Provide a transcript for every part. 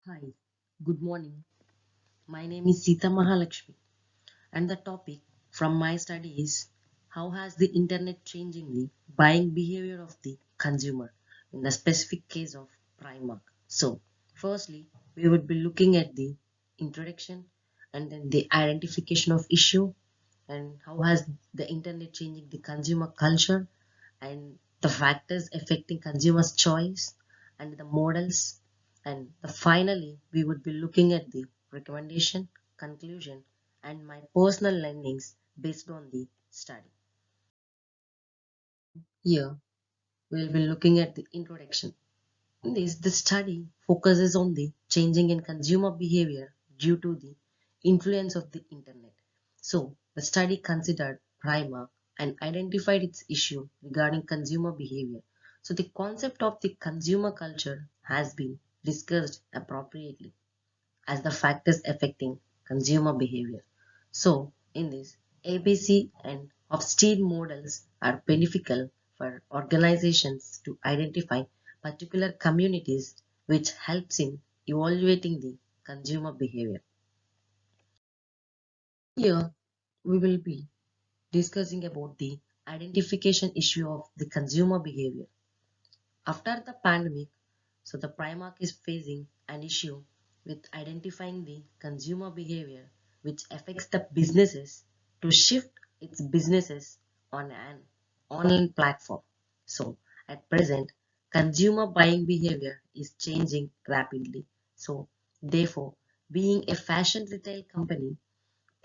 Hi, good morning. My name is Sita Mahalakshmi, and the topic from my study is how has the internet changing the buying behavior of the consumer in the specific case of Primark. So, firstly, we would be looking at the introduction and then the identification of issue and how has the internet changing the consumer culture and the factors affecting consumers' choice and the models. And finally, we would be looking at the recommendation, conclusion, and my personal learnings based on the study. Here, we'll be looking at the introduction. In this, the study focuses on the changing in consumer behavior due to the influence of the internet. So, the study considered Primark and identified its issue regarding consumer behavior. So, the concept of the consumer culture has been discussed appropriately as the factors affecting consumer behavior. So, in this, ABC and Hofstede models are beneficial for organizations to identify particular communities, which helps in evaluating the consumer behavior. Here, we will be discussing about the identification issue of the consumer behavior. After the pandemic, so the Primark is facing an issue with identifying the consumer behavior which affects the businesses to shift its businesses on an online platform. So at present, consumer buying behavior is changing rapidly. So therefore, being a fashion retail company,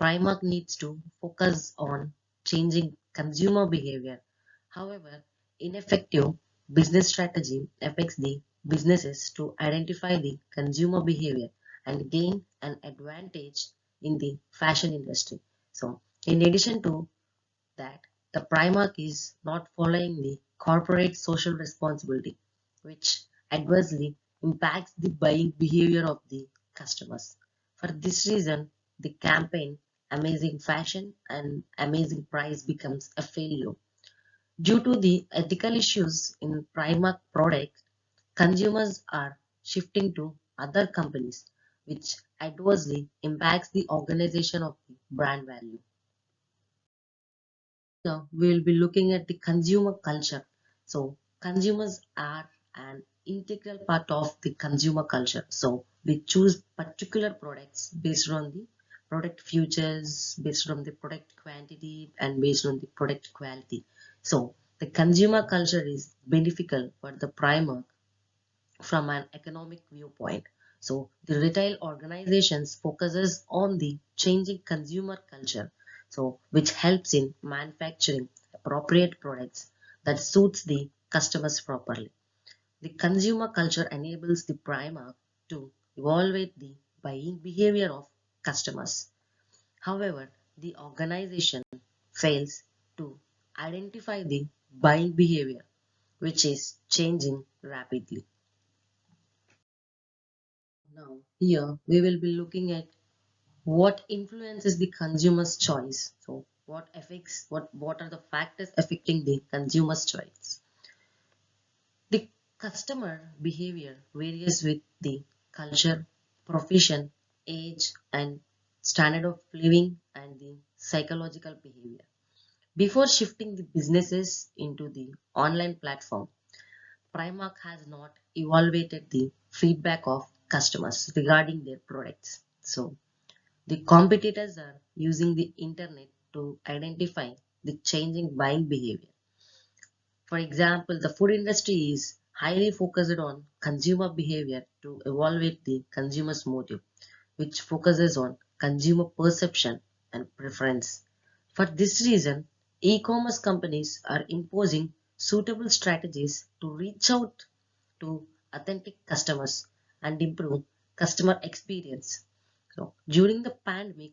Primark needs to focus on changing consumer behavior. However, ineffective business strategy affects the businesses to identify the consumer behavior and gain an advantage in the fashion industry. So, in addition to that, the Primark is not following the corporate social responsibility, which adversely impacts the buying behavior of the customers. For this reason, the campaign Amazing Fashion and Amazing Price becomes a failure. Due to the ethical issues in Primark products, consumers are shifting to other companies, which adversely impacts the organization of the brand value. Now we will be looking at the consumer culture. So consumers are an integral part of the consumer culture. So we choose particular products based on the product features, based on the product quantity, and based on the product quality. So the consumer culture is beneficial for the primer from an economic viewpoint. So the retail organizations focuses on the changing consumer culture, so which helps in manufacturing appropriate products that suits the customers properly. The consumer culture enables the primer to evaluate the buying behavior of customers. However, the organization fails to identify the buying behavior, which is changing rapidly. Now, here we will be looking at what influences the consumer's choice. So, what are the factors affecting the consumer's choice? The customer behavior varies with the culture, profession, age, and standard of living and the psychological behavior. Before shifting the businesses into the online platform, Primark has not evaluated the feedback of customers regarding their products. So, the competitors are using the internet to identify the changing buying behavior. For example, the food industry is highly focused on consumer behavior to evaluate the consumer's motive, which focuses on consumer perception and preference. For this reason, e-commerce companies are imposing suitable strategies to reach out to authentic customers and improve customer experience. So, during the pandemic,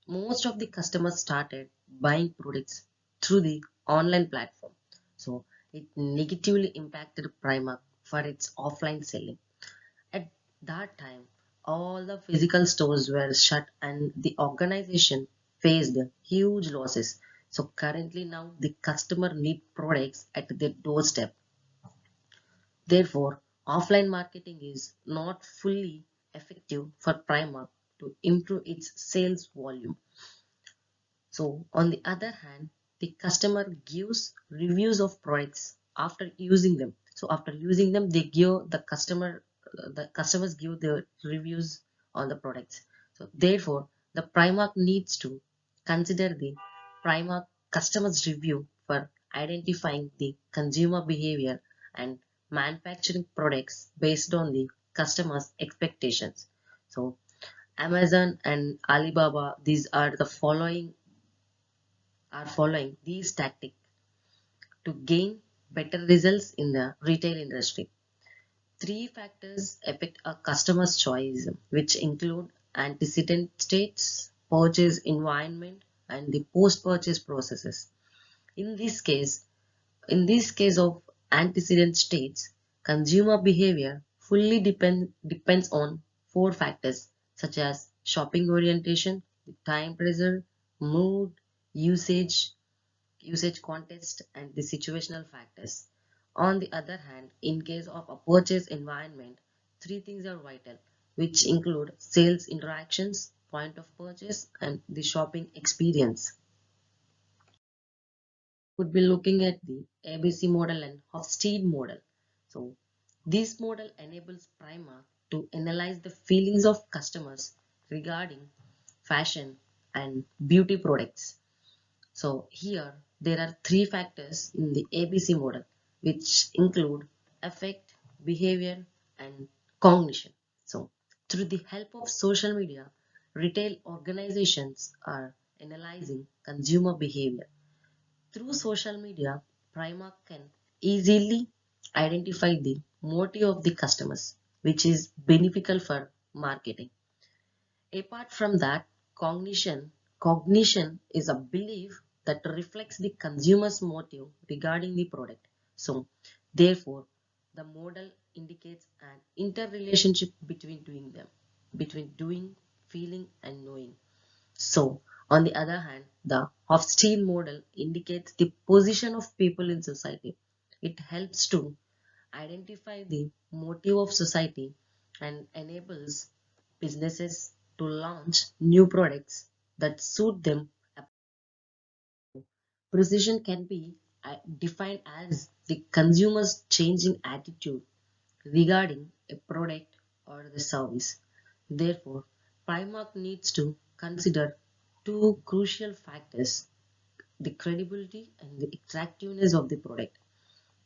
most of the customers started buying products through the online platform. So, it negatively impacted Primark for its offline selling. At that time, all the physical stores were shut and the organization faced huge losses. So currently now the customer need products at their doorstep. Therefore, offline marketing is not fully effective for Primark to improve its sales volume. So, on the other hand, the customer gives reviews of products after using them. So, after using them, they give the customers give their reviews on the products. So, therefore, the Primark needs to consider the Primark customers review for identifying the consumer behavior and manufacturing products based on the customers' expectations. So, Amazon and Alibaba, these are following these tactics to gain better results in the retail industry. Three factors affect a customer's choice, which include antecedent states, purchase environment, and the post-purchase processes. In this case, in this case of antecedent states, consumer behavior fully depends on four factors such as shopping orientation, time pressure, mood, usage, usage context, and the situational factors. On the other hand, in case of a purchase environment, three things are vital, which include sales interactions, point of purchase, and the shopping experience. Would be looking at the ABC model and Hofstede model. So, this model enables Primark to analyze the feelings of customers regarding fashion and beauty products. So here there are three factors in the ABC model which include affect, behavior, and cognition. So through the help of social media, retail organizations are analyzing consumer behavior. Through social media, Primark can easily identify the motive of the customers, which is beneficial for marketing. Apart from that, cognition is a belief that reflects the consumer's motive regarding the product. So, therefore, the model indicates an interrelationship between doing, feeling, and knowing. So, on the other hand, the Hofstede model indicates the position of people in society. It helps to identify the motive of society and enables businesses to launch new products that suit them. Precision can be defined as the consumer's changing attitude regarding a product or the service. Therefore, Primark needs to consider two crucial factors: the credibility and the attractiveness of the product.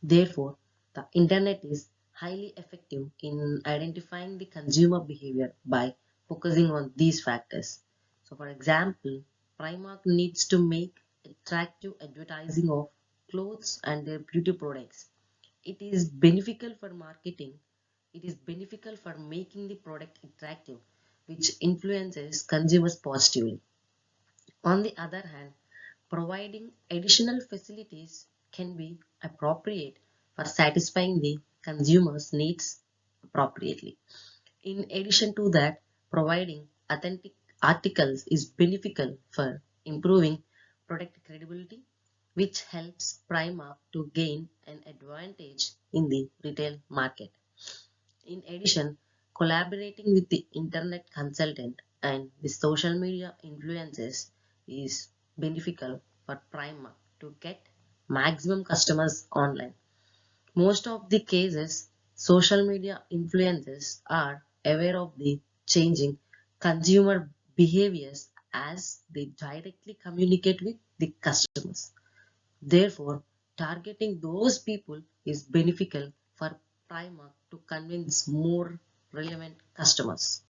Therefore, the internet is highly effective in identifying the consumer behavior by focusing on these factors. So, for example, Primark needs to make attractive advertising of clothes and their beauty products. It is beneficial for marketing. It is beneficial for making the product attractive, which influences consumers positively. On the other hand, providing additional facilities can be appropriate for satisfying the consumer's needs appropriately. In addition to that, providing authentic articles is beneficial for improving product credibility, which helps Primark to gain an advantage in the retail market. In addition, collaborating with the internet consultant and the social media influencers is beneficial for Primark to get maximum customers online. Most of the cases, social media influencers are aware of the changing consumer behaviors as they directly communicate with the customers. Therefore, targeting those people is beneficial for Primark to convince more relevant customers.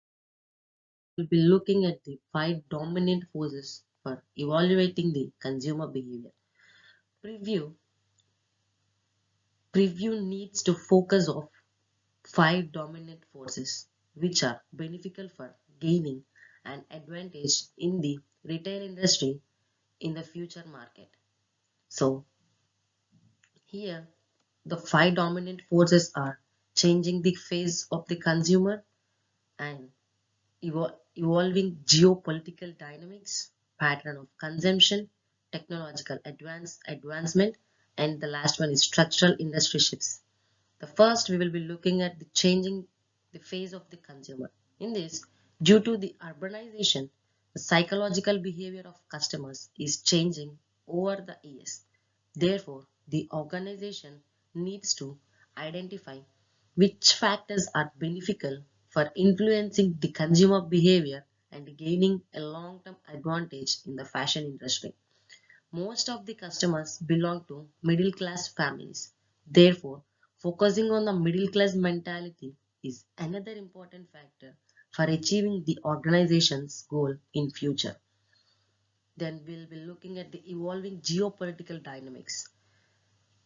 We'll be looking at the five dominant forces for evaluating the consumer behavior. Preview Preview needs to focus on five dominant forces which are beneficial for gaining an advantage in the retail industry in the future market. So here the five dominant forces are changing the face of the consumer and evolving geopolitical dynamics, pattern of consumption, technological advancement, and the last one is structural industry shifts. The first we will be looking at the changing the face of the consumer. In this, due to the urbanization, the psychological behavior of customers is changing over the years. Therefore, the organization needs to identify which factors are beneficial for influencing the consumer behavior and gaining a long-term advantage in the fashion industry. Most of the customers belong to middle class families. Therefore, focusing on the middle class mentality is another important factor for achieving the organization's goal in future. Then we'll be looking at the evolving geopolitical dynamics.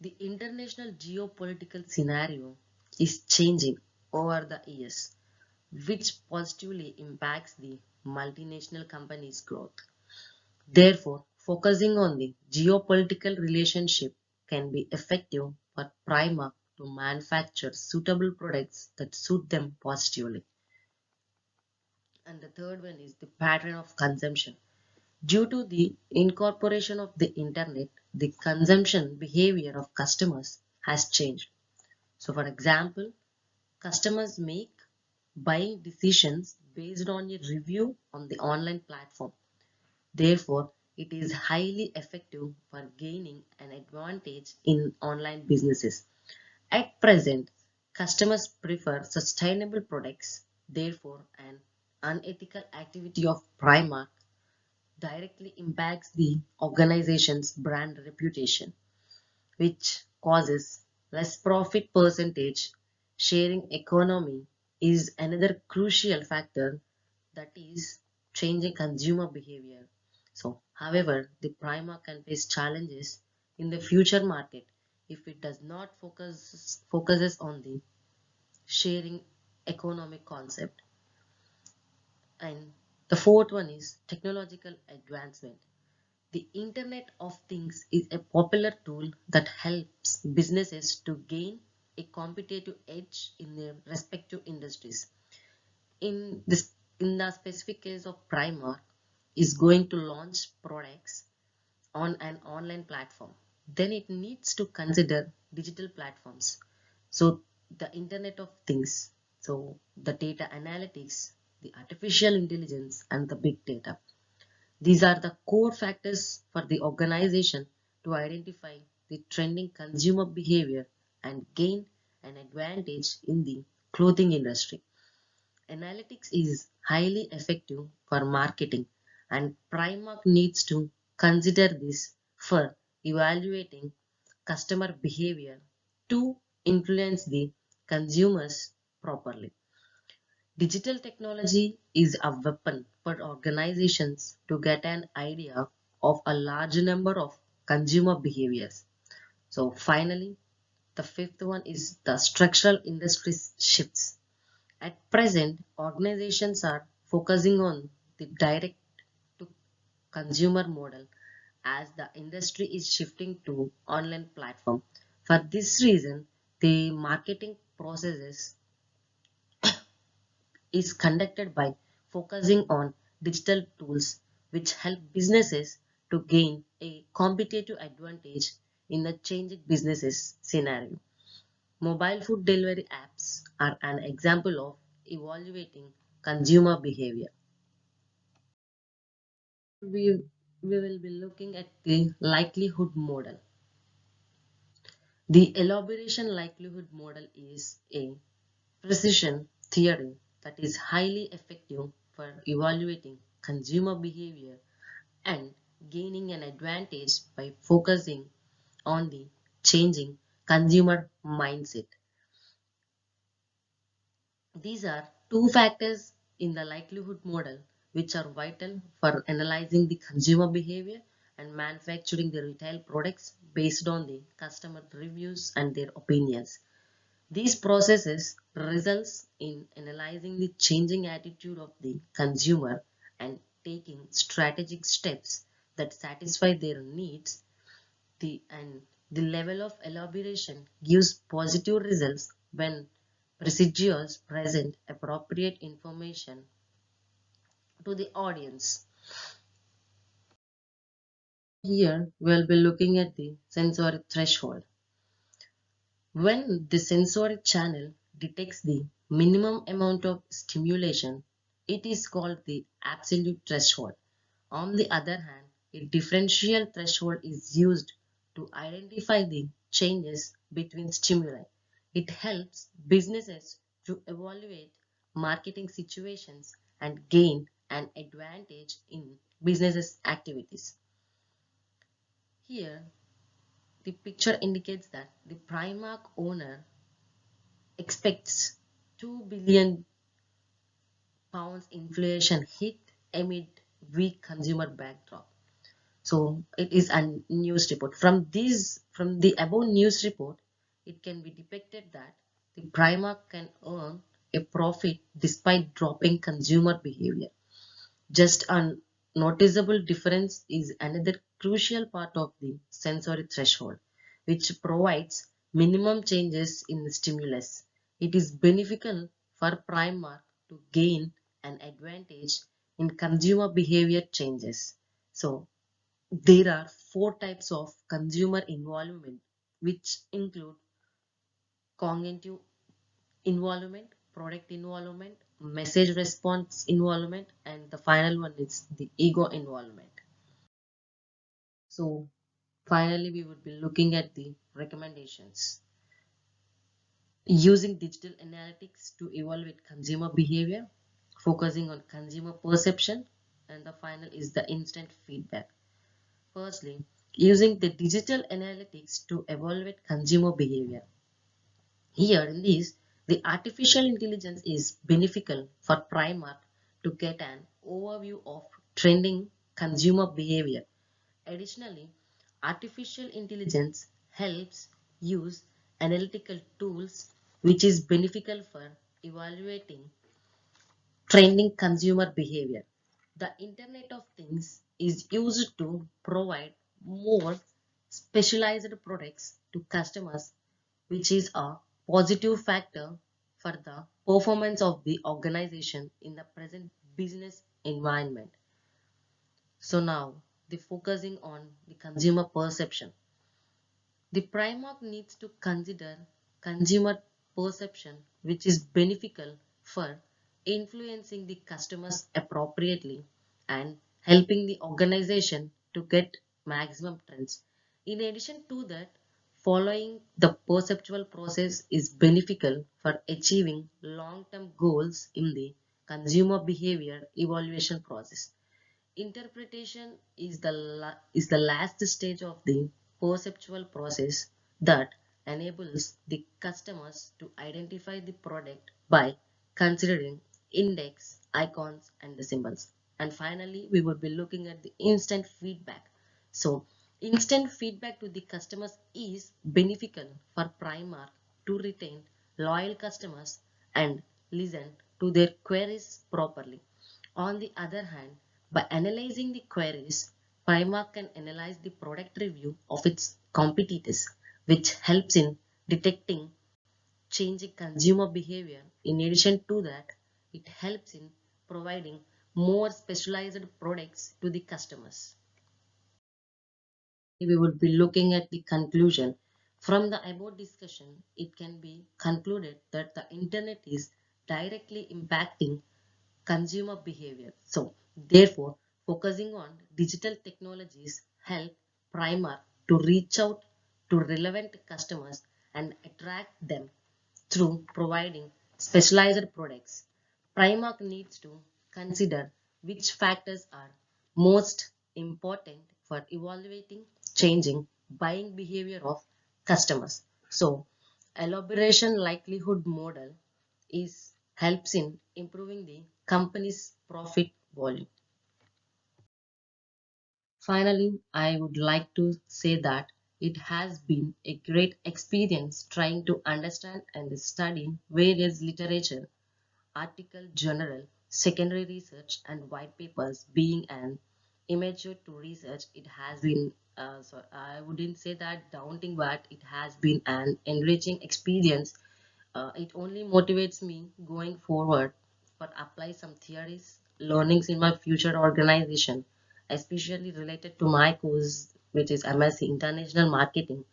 The international geopolitical scenario is changing over the years, which positively impacts the multinational companies' growth. Therefore, focusing on the geopolitical relationship can be effective for Primark to manufacture suitable products that suit them positively. And the third one is the pattern of consumption. Due to the incorporation of the internet, the consumption behavior of customers has changed. So, for example, customers make buying decisions based on a review on the online platform. Therefore, it is highly effective for gaining an advantage in online businesses. At present, customers prefer sustainable products. Therefore, an unethical activity of Primark directly impacts the organization's brand reputation, which causes less profit percentage. Sharing economy is another crucial factor that is changing consumer behavior. So, however, the Prima can face challenges in the future market if it does not focuses on the sharing economic concept. And the fourth one is technological advancement. The Internet of Things is a popular tool that helps businesses to gain a competitive edge in their respective industries. In the specific case of Primark, is going to launch products on an online platform, then it needs to consider digital platforms. So the Internet of Things, so the data analytics, the artificial intelligence, and the big data. These are the core factors for the organization to identify the trending consumer behavior and gain an advantage in the clothing industry. Analytics is highly effective for marketing, and Primark needs to consider this for evaluating customer behavior to influence the consumers properly. Digital technology is a weapon for organizations to get an idea of a large number of consumer behaviors. So, finally, the fifth one is the structural industry shifts. At present, organizations are focusing on the direct to consumer model as the industry is shifting to online platform. For this reason, the marketing processes is conducted by focusing on digital tools which help businesses to gain a competitive advantage in the changing businesses scenario. Mobile food delivery apps are an example of evaluating consumer behavior. We will be looking at the likelihood model. The elaboration likelihood model is a precision theory that is highly effective for evaluating consumer behavior and gaining an advantage by focusing on the changing consumer mindset. These are two factors in the likelihood model which are vital for analyzing the consumer behavior and manufacturing the retail products based on the customer reviews and their opinions. These processes results in analyzing the changing attitude of the consumer and taking strategic steps that satisfy their needs. The level of elaboration gives positive results when procedures present appropriate information to the audience. Here we'll be looking at the sensory threshold. When the sensory channel detects the minimum amount of stimulation. It is called the absolute threshold. On the other hand, a differential threshold is used to identify the changes between stimuli. It helps businesses to evaluate marketing situations and gain an advantage in business activities. Here, the picture indicates that the Primark owner expects 2 billion pounds inflation hit amid weak consumer backdrop. So it is a news report. From the above news report, it can be depicted that the Primark can earn a profit despite dropping consumer behavior. Just a noticeable difference is another crucial part of the sensory threshold, which provides minimum changes in the stimulus. It is beneficial for Primark to gain an advantage in consumer behavior changes. So, there are four types of consumer involvement, which include cognitive involvement, product involvement, message response involvement, and the final one is the ego involvement. So, finally, we would be looking at the recommendations. Using digital analytics to evaluate consumer behavior, focusing on consumer perception, and the final is the instant feedback. Firstly, using the digital analytics to evaluate consumer behavior. Here in this, the artificial intelligence is beneficial for Primark to get an overview of trending consumer behavior. Additionally, artificial intelligence helps use analytical tools which is beneficial for evaluating trending consumer behavior. The Internet of Things is used to provide more specialized products to customers, which is a positive factor for the performance of the organization in the present business environment. So now the focusing on the consumer perception. The Primark needs to consider consumer perception, which is beneficial for influencing the customers appropriately and helping the organization to get maximum trends. In addition to that, following the perceptual process is beneficial for achieving long-term goals in the consumer behavior evaluation process. Interpretation is the last stage of the perceptual process that enables the customers to identify the product by considering index, icons, and the symbols. And finally, we will be looking at the instant feedback. So, instant feedback to the customers is beneficial for Primark to retain loyal customers and listen to their queries properly. On the other hand, by analyzing the queries, Primark can analyze the product review of its competitors, which helps in detecting changing consumer behavior. In addition to that, it helps in providing more specialized products to the customers. We will be looking at the conclusion. From the above discussion, it can be concluded that the internet is directly impacting consumer behavior. So, therefore, focusing on digital technologies help Primark to reach out to relevant customers and attract them through providing specialized products. Primark needs to consider which factors are most important for evaluating changing buying behavior of customers. So, elaboration likelihood model is helps in improving the company's profit volume. Finally, I would like to say that it has been a great experience trying to understand and study various literature, article, journal, secondary research, and white papers. Being an amateur to research, it has been so I wouldn't say that daunting, but it has been an enriching experience. It only motivates me going forward for apply some theories, learnings in my future organization, especially related to my course, which is MSc International Marketing.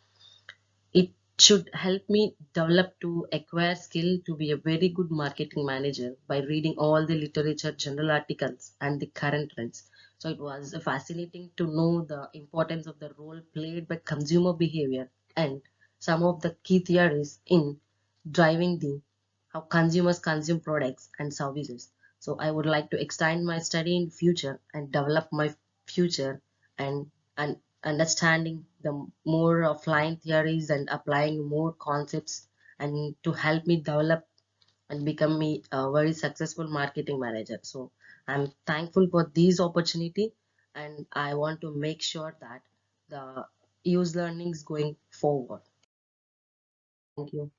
It should help me develop to acquire skill to be a very good marketing manager by reading all the literature, journal articles, and the current trends. So it was fascinating to know the importance of the role played by consumer behavior and some of the key theories in driving the how consumers consume products and services. So I would like to extend my study in future and develop my future and understanding the more offline theories and applying more concepts and to help me develop and become me a very successful marketing manager. So I'm thankful for this opportunity and I want to make sure that the use learning is going forward. Thank you.